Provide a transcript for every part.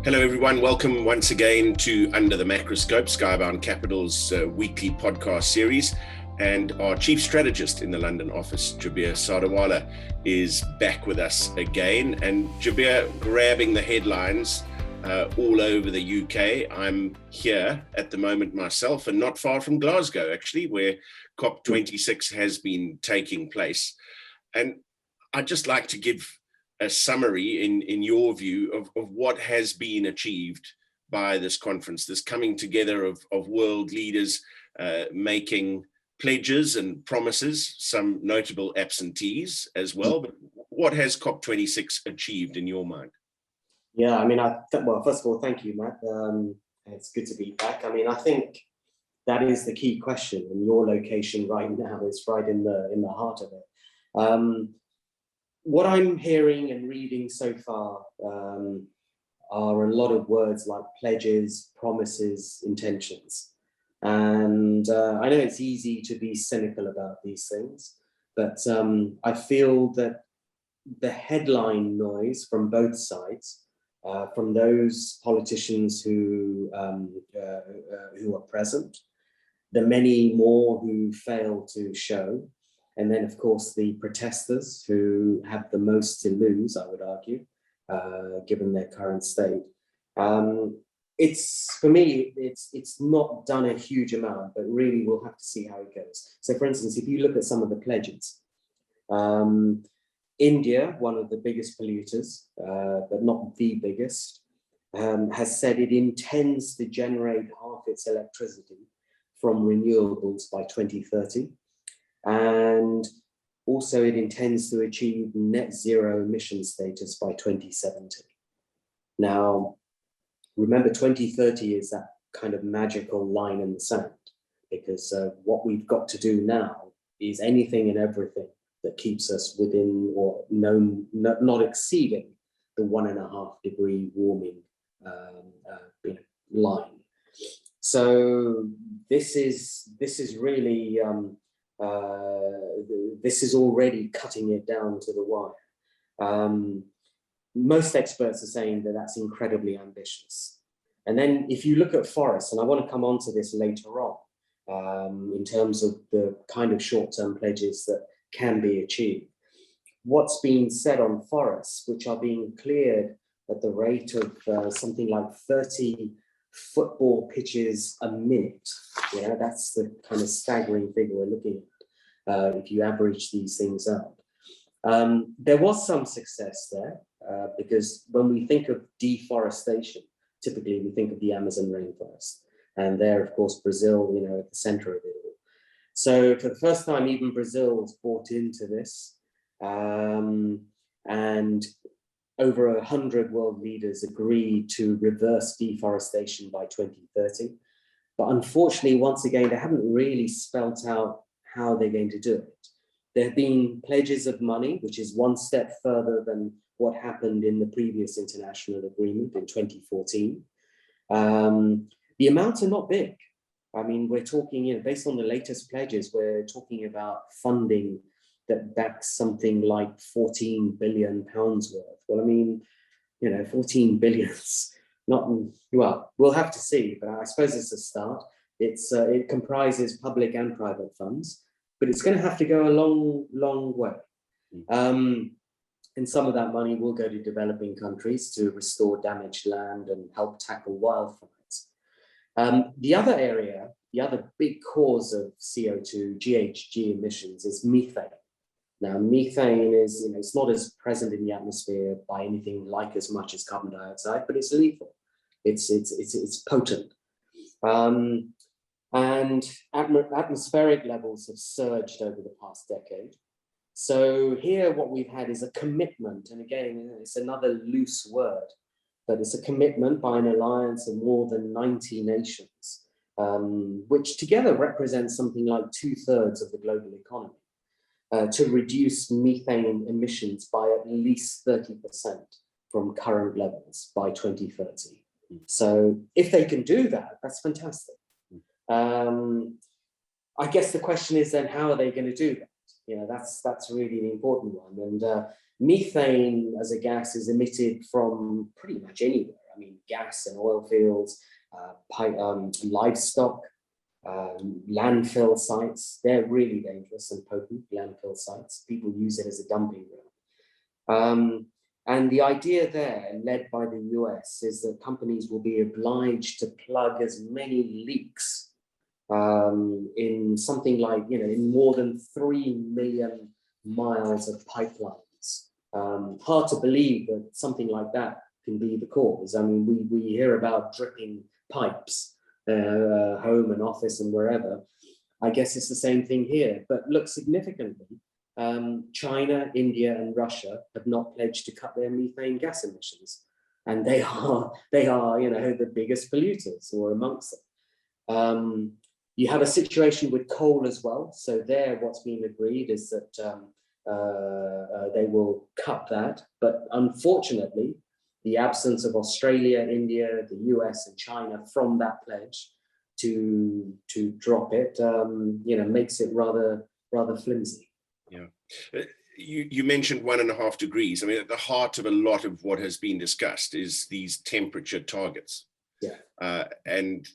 Hello, everyone. Welcome once again to Under the Macroscope, Skybound Capital's weekly podcast series. And our chief strategist in the London office, Jabir Sadawala, is back with us again. And Jabir, grabbing the headlines all over the UK. I'm here at the moment myself, and not far from Glasgow, actually, where COP26 has been taking place. And I'd just like to give a summary in your view of what has been achieved by this conference, this coming together of world leaders making pledges and promises, some notable absentees as well. But what has COP26 achieved in your mind? Yeah, I mean, well, first of all, thank you, Matt. It's good to be back. I mean, I think that is the key question, and your location right now is right in the heart of it. What I'm hearing and reading so far are a lot of words like pledges, promises, intentions. And I know it's easy to be cynical about these things, but I feel that the headline noise from both sides, from those politicians who are present, the many more who fail to show, and then, of course, the protesters who have the most to lose, I would argue, given their current state. For me, it's not done a huge amount, but really we'll have to see how it goes. So, for instance, if you look at some of the pledges, India, one of the biggest polluters, but not the biggest, has said it intends to generate half its electricity from renewables by 2030. And also it intends to achieve net zero emission status by 2070. Now, remember 2030 is that kind of magical line in the sand, because what we've got to do now is anything and everything that keeps us within or not exceeding the 1.5 degree warming line. So this is really this is already cutting it down to the wire. Most experts are saying that that's incredibly ambitious. And then if you look at forests, and I want to come on to this later on, in terms of the kind of short-term pledges that can be achieved. What's being said on forests, which are being cleared at the rate of something like 30 football pitches a minute. Yeah, that's the kind of staggering figure we're looking at if you average these things out. There was some success there because when we think of deforestation, typically we think of the Amazon rainforest, and there, of course, Brazil, at the center of it all. So for the first time, even Brazil's bought into this, and over 100 world leaders agreed to reverse deforestation by 2030. But unfortunately, once again, they haven't really spelt out how they're going to do it. There have been pledges of money, which is one step further than what happened in the previous international agreement in 2014. The amounts are not big. I mean, we're talking, based on the latest pledges, we're talking about funding that backs something like £14 billion worth. Well, I mean, 14 billions, not, well, we'll have to see, but I suppose it's a start. It comprises public and private funds, but it's going to have to go a long, long way. And some of that money will go to developing countries to restore damaged land and help tackle wildfires. The other area, the other big cause of CO2, GHG emissions, is methane. Now, methane is, it's not as present in the atmosphere by anything like as much as carbon dioxide, but it's lethal. It's potent. And atmospheric levels have surged over the past decade. So here what we've had is a commitment, and again, it's another loose word, but it's a commitment by an alliance of more than 90 nations, which together represents something like 2/3 of the global economy. To reduce methane emissions by at least 30% from current levels by 2030. So if they can do that, that's fantastic. I guess the question is then, how are they going to do that? That's really the important one. And methane as a gas is emitted from pretty much anywhere. I I mean, gas and oil fields, livestock, landfill sites. They're really dangerous and potent, landfill sites. People use it as a dumping ground. And the idea there, led by the US, is that companies will be obliged to plug as many leaks in something like, in more than 3 million miles of pipelines. Hard to believe that something like that can be the cause. I mean, we hear about dripping pipes, home and office and wherever. I guess it's the same thing here, but look, significantly, China, India, and Russia have not pledged to cut their methane gas emissions, and they are the biggest polluters, or amongst them. You have a situation with coal as well. So there, what's been agreed is that they will cut that, but unfortunately, the absence of Australia, India, the US, and China from that pledge to drop it, makes it rather flimsy. Yeah. You mentioned 1.5 degrees. I mean, at the heart of a lot of what has been discussed is these temperature targets. Yeah. And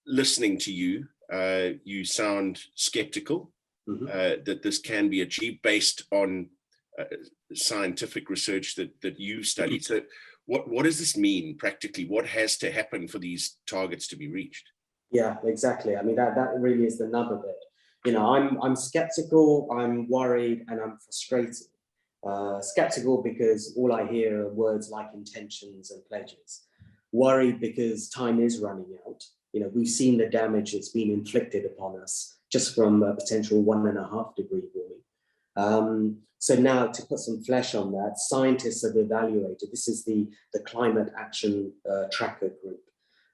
listening to you, you sound skeptical that this can be achieved based on scientific research that you studied. So what does this mean practically? What has to happen for these targets to be reached? Yeah, exactly. I mean, that really is the nub of it. I'm skeptical, I'm worried, and I'm frustrated. Skeptical because all I hear are words like intentions and pledges. Worried because time is running out. We've seen the damage that's been inflicted upon us just from a potential 1.5 degree warming. So now, to put some flesh on that, scientists have evaluated. This is the Climate Action Tracker Group,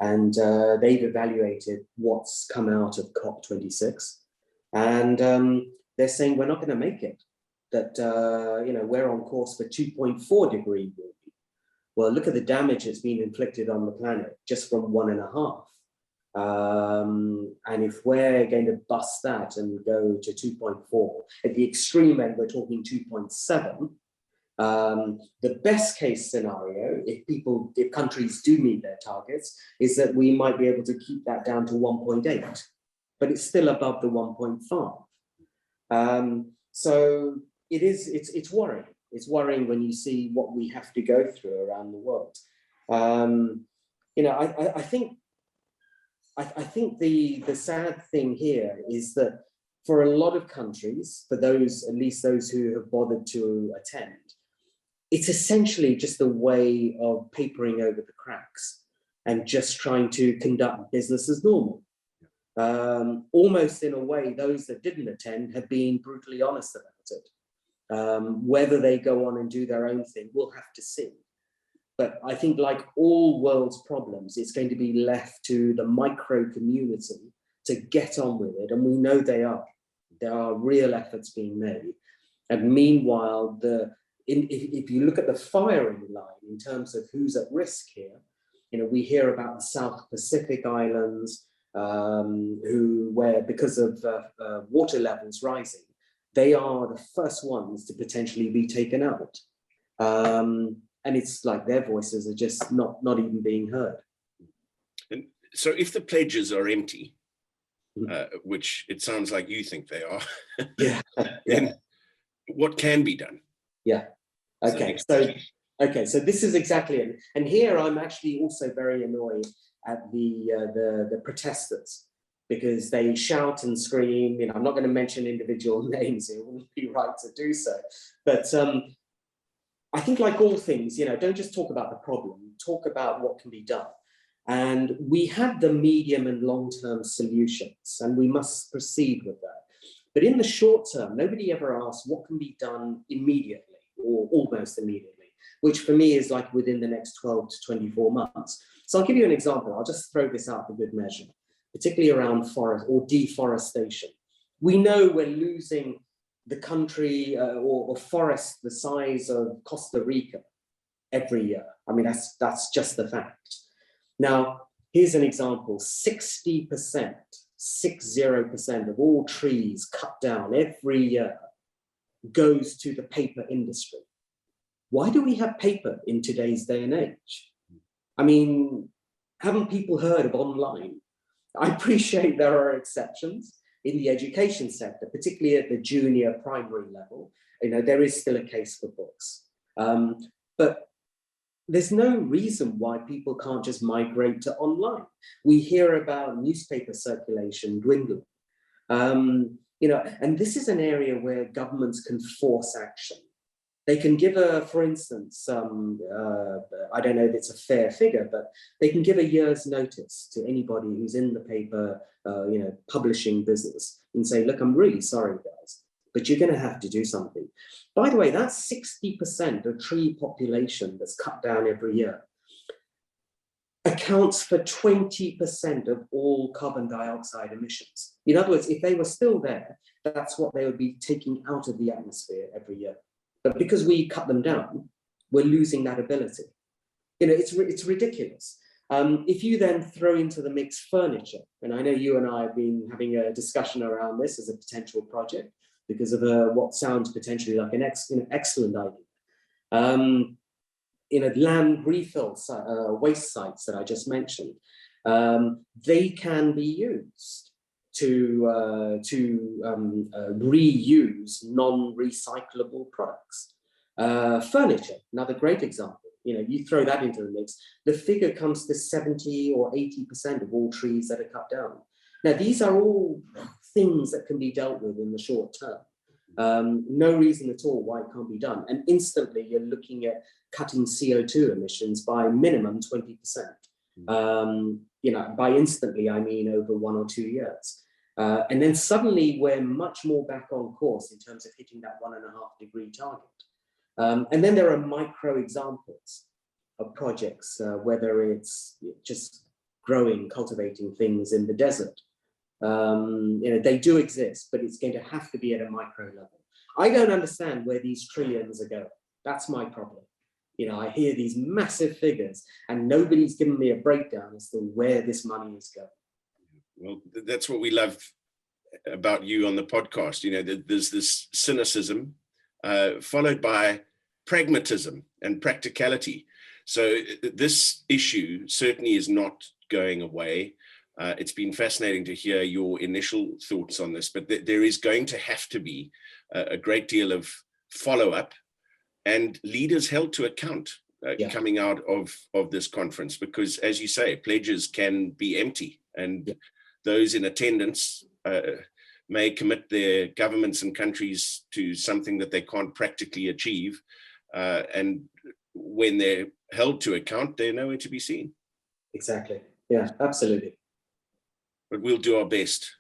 and they've evaluated what's come out of COP26. And they're saying we're not going to make it, that, we're on course for 2.4 degree warming. Well, look at the damage that's been inflicted on the planet just from 1.5. And if we're going to bust that and go to 2.4, at the extreme end, we're talking 2.7. The best case scenario, if countries do meet their targets, is that we might be able to keep that down to 1.8. But it's still above the 1.5. So it's worrying. It's worrying when you see what we have to go through around the world. I think the sad thing here is that for a lot of countries, for those, at least those who have bothered to attend, it's essentially just a way of papering over the cracks and just trying to conduct business as normal. Almost in a way, those that didn't attend have been brutally honest about it. Whether they go on and do their own thing, we'll have to see. But I think, like all world's problems, it's going to be left to the micro community to get on with it. And we know there are real efforts being made. And meanwhile, if you look at the firing line in terms of who's at risk here, we hear about the South Pacific Islands, where because of water levels rising, they are the first ones to potentially be taken out. And it's like their voices are just not even being heard. And so if the pledges are empty, which it sounds like you think they are, then what can be done? Yeah. Okay. So this is exactly it. And here I'm actually also very annoyed at the protesters, because they shout and scream. I'm not going to mention individual names. It wouldn't be right to do so. But I think, like all things, don't just talk about the problem, talk about what can be done. And we have the medium and long-term solutions, and we must proceed with that. But in the short term, nobody ever asks what can be done immediately or almost immediately, which for me is like within the next 12 to 24 months. So I'll give you an example. I'll just throw this out for good measure, particularly around forest or deforestation. We know we're losing the country or forest the size of Costa Rica every year. I mean, that's just the fact. Now, here's an example. 60% of all trees cut down every year goes to the paper industry. Why do we have paper in today's day and age? I mean, haven't people heard of online? I appreciate there are exceptions in the education sector, particularly at the junior primary level. You know, there is still a case for books. But there's no reason why people can't just migrate to online. We hear about newspaper circulation dwindling. You know, and this is an area where governments can force action. They can give for instance, I don't know if it's a fair figure, but they can give a year's notice to anybody who's in the paper, you know, publishing business and say, look, I'm really sorry, guys, but you're going to have to do something. By the way, that's 60% of tree population that's cut down every year. Accounts for 20% of all carbon dioxide emissions. In other words, if they were still there, that's what they would be taking out of the atmosphere every year. But because we cut them down, we're losing that ability. You know, it's ridiculous. If you then throw into the mix furniture, and I know you and I have been having a discussion around this as a potential project because of what sounds potentially like an excellent idea. You know, land refill waste sites that I just mentioned, they can be used to reuse non-recyclable products. Furniture, another great example. You know, you throw that into the mix, the figure comes to 70 or 80% of all trees that are cut down. Now, these are all things that can be dealt with in the short term. No reason at all why it can't be done. And instantly you're looking at cutting CO2 emissions by minimum 20%. You know, by instantly, I mean over 1 or 2 years. And then suddenly we're much more back on course in terms of hitting that 1.5 degree target. And then there are micro examples of projects, whether it's just growing, cultivating things in the desert. You know, they do exist, but it's going to have to be at a micro level. I don't understand where these trillions are going. That's my problem. You know, I hear these massive figures and nobody's given me a breakdown as to where this money is going. Well, that's what we love about you on the podcast. You know, there's this cynicism followed by pragmatism and practicality. So this issue certainly is not going away. It's been fascinating to hear your initial thoughts on this, but there is going to have to be a great deal of follow-up and leaders held to account coming out of this conference, because as you say, pledges can be empty and those in attendance may commit their governments and countries to something that they can't practically achieve. And when they're held to account, they're nowhere to be seen. Exactly. Yeah, absolutely. But we'll do our best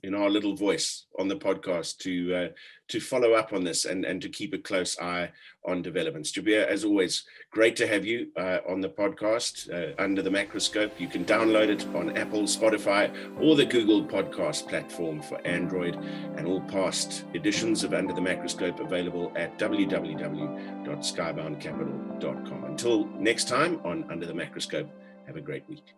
in our little voice on the podcast to follow up on this and to keep a close eye on developments. Jabir, as always, great to have you on the podcast, Under the Macroscope. You can download it on Apple, Spotify, or the Google podcast platform for Android, and all past editions of Under the Macroscope available at www.skyboundcapital.com. Until next time on Under the Macroscope, have a great week.